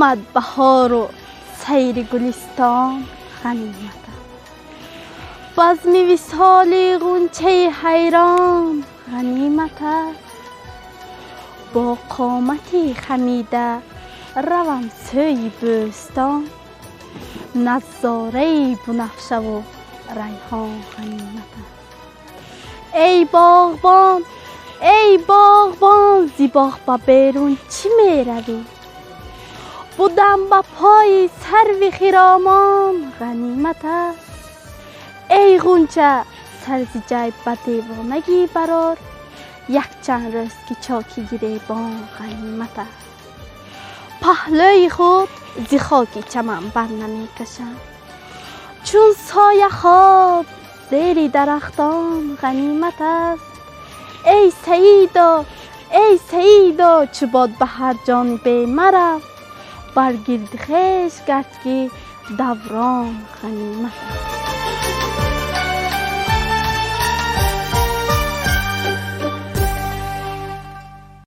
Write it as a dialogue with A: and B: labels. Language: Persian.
A: بود بهار و سیر گلستان غنیمت است. بزم وصال غنچه حیران غنیمت است. با قامتی خمیده روم سوی بوستان، نظاره بنفشه و ریحان غنیمت است. ای باغبان ای باغبان، زی باغ به بیرون چی می روی؟ بودم به پای سرو خرامان غنیمت است. ای غنچه سر ز جیب به دیوانگی برار، یک چند روز که چاکی گریبان غنیمت است. پهلوی خود ز خاک چمن بر نمی کشم، چون سایه خواب زیر درختان غنیمت است. ای سعیدا ای سعیدا، چو باد به هر جانب مرو، بر گرد خویش گرد که دوران غنیمت است.